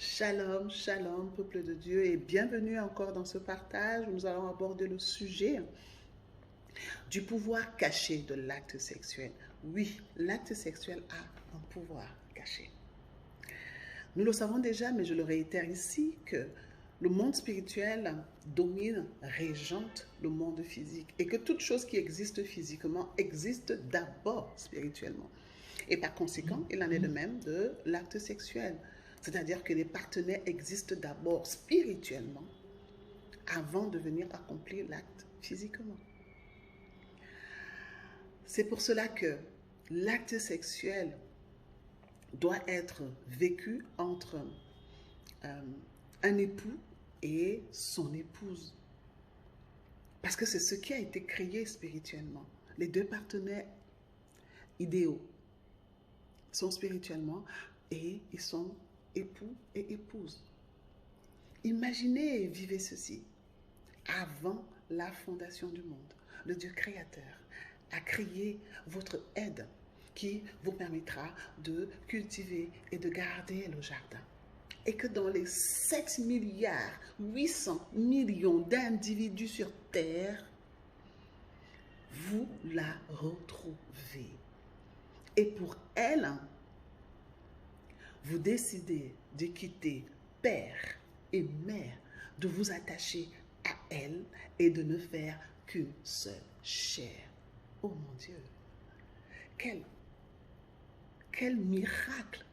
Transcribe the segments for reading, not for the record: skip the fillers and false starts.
Shalom, shalom, peuple de Dieu, et bienvenue encore dans ce partage où nous allons aborder le sujet du pouvoir caché de l'acte sexuel. Oui, l'acte sexuel a un pouvoir caché. Nous le savons déjà, mais je le réitère ici, que le monde spirituel domine, régente le monde physique et que toute chose qui existe physiquement existe d'abord spirituellement. Et par conséquent, il en est de même de l'acte sexuel. C'est-à-dire que les partenaires existent d'abord spirituellement avant de venir accomplir l'acte physiquement. C'est pour cela que l'acte sexuel doit être vécu entre un époux et son épouse. Parce que c'est ce qui a été créé spirituellement. Les deux partenaires idéaux sont spirituellement et ils sont époux et épouse. Imaginez et vivez ceci. Avant la fondation du monde, le Dieu créateur a créé votre aide qui vous permettra de cultiver et de garder le jardin. Et que dans les 7 milliards 800 millions d'individus sur Terre, vous la retrouvez. Et pour elle, vous décidez de quitter père et mère, de vous attacher à elle et de ne faire qu'une seule chair. Oh mon Dieu, quel miracle!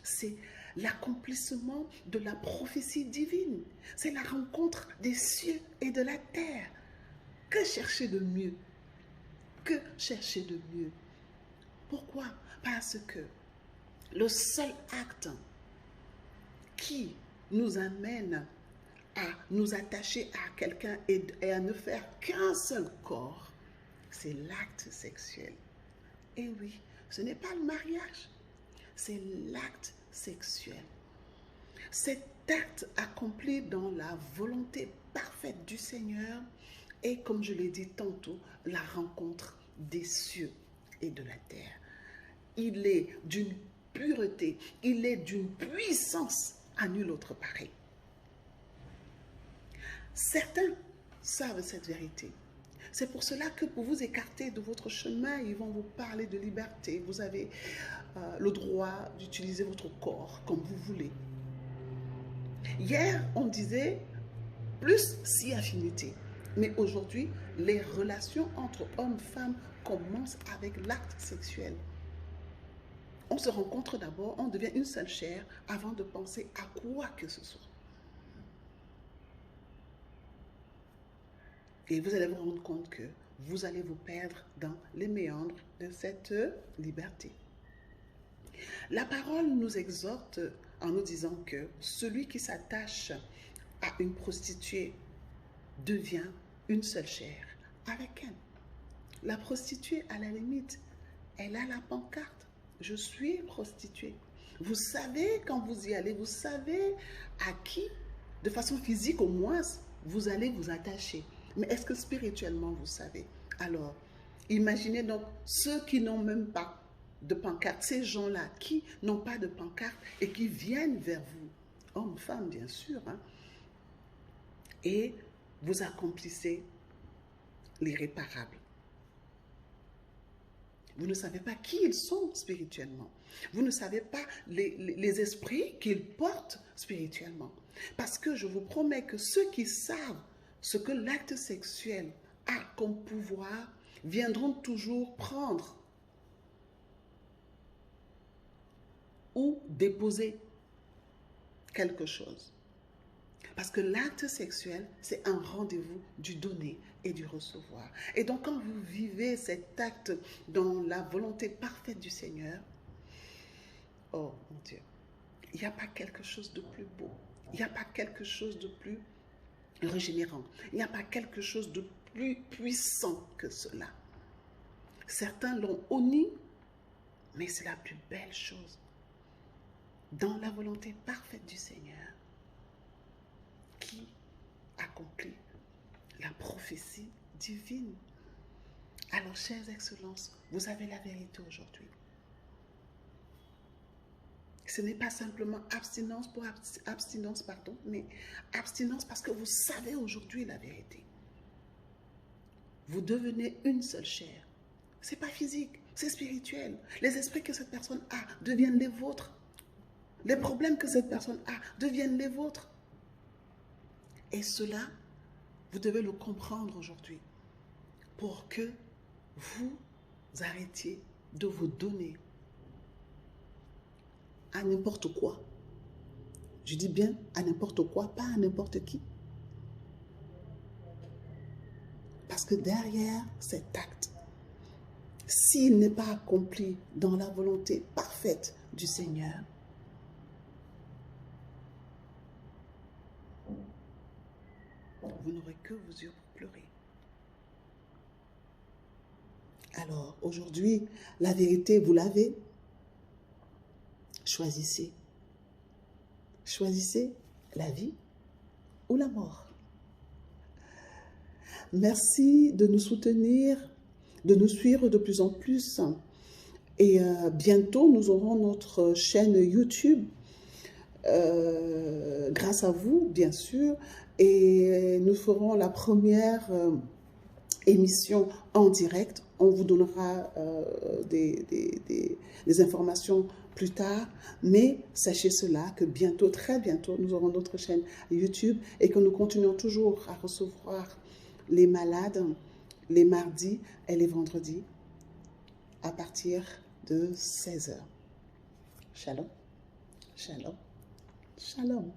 C'est l'accomplissement de la prophétie divine. C'est la rencontre des cieux et de la terre. Que chercher de mieux? Que chercher de mieux? Pourquoi? Parce que le seul acte qui nous amène à nous attacher à quelqu'un et à ne faire qu'un seul corps, c'est l'acte sexuel. Et oui, ce n'est pas le mariage, c'est l'acte sexuel. Cet acte accompli dans la volonté parfaite du Seigneur est, comme je l'ai dit tantôt, la rencontre des cieux et de la terre. Il est d'une pureté, il est d'une puissance à nul autre pareil. Certains savent cette vérité. C'est pour cela que pour vous écarter de votre chemin, ils vont vous parler de liberté. Vous avez le droit d'utiliser votre corps comme vous voulez. Hier, on disait plus si affinité. Mais aujourd'hui, les relations entre hommes et femmes commencent avec l'acte sexuel. On se rencontre d'abord, on devient une seule chair avant de penser à quoi que ce soit. Et vous allez vous rendre compte que vous allez vous perdre dans les méandres de cette liberté. La parole nous exhorte en nous disant que celui qui s'attache à une prostituée devient une seule chair avec elle. La prostituée, à la limite, elle a la pancarte. Je suis prostituée. Vous savez, quand vous y allez, vous savez à qui, de façon physique au moins, vous allez vous attacher. Mais est-ce que spirituellement, vous savez? Alors, imaginez donc ceux qui n'ont même pas de pancarte, ces gens-là qui n'ont pas de pancarte et qui viennent vers vous, hommes, femmes, bien sûr, hein, et vous accomplissez l'irréparable. Vous ne savez pas qui ils sont spirituellement. Vous ne savez pas les esprits qu'ils portent spirituellement. Parce que je vous promets que ceux qui savent ce que l'acte sexuel a comme pouvoir viendront toujours prendre ou déposer quelque chose. Parce que l'acte sexuel, c'est un rendez-vous du donner et du recevoir. Et donc, quand vous vivez cet acte dans la volonté parfaite du Seigneur, oh mon Dieu, il n'y a pas quelque chose de plus beau. Il n'y a pas quelque chose de plus régénérant. Il n'y a pas quelque chose de plus puissant que cela. Certains l'ont honni, mais c'est la plus belle chose. Dans la volonté parfaite du Seigneur, qui accomplit la prophétie divine. Alors, chères excellences, vous avez la vérité aujourd'hui. Ce n'est pas simplement abstinence pour abstinence, pardon, mais abstinence parce que vous savez aujourd'hui la vérité. Vous devenez une seule chair. Ce n'est pas physique, c'est spirituel. Les esprits que cette personne a deviennent les vôtres. Les problèmes que cette personne a deviennent les vôtres. Et cela, vous devez le comprendre aujourd'hui pour que vous arrêtiez de vous donner à n'importe quoi. Je dis bien à n'importe quoi, pas à n'importe qui. Parce que derrière cet acte, s'il n'est pas accompli dans la volonté parfaite du Seigneur, vous n'aurez que vos yeux pour pleurer. Alors, aujourd'hui, la vérité, vous l'avez. Choisissez. Choisissez la vie ou la mort. Merci de nous soutenir, de nous suivre de plus en plus. Et bientôt, nous aurons notre chaîne YouTube, grâce à vous, bien sûr. Et nous ferons la première émission en direct. On vous donnera des informations plus tard, mais sachez cela que bientôt, très bientôt, nous aurons notre chaîne YouTube et que nous continuons toujours à recevoir les malades les mardis et les vendredis à partir de 16h. Shalom, shalom, shalom.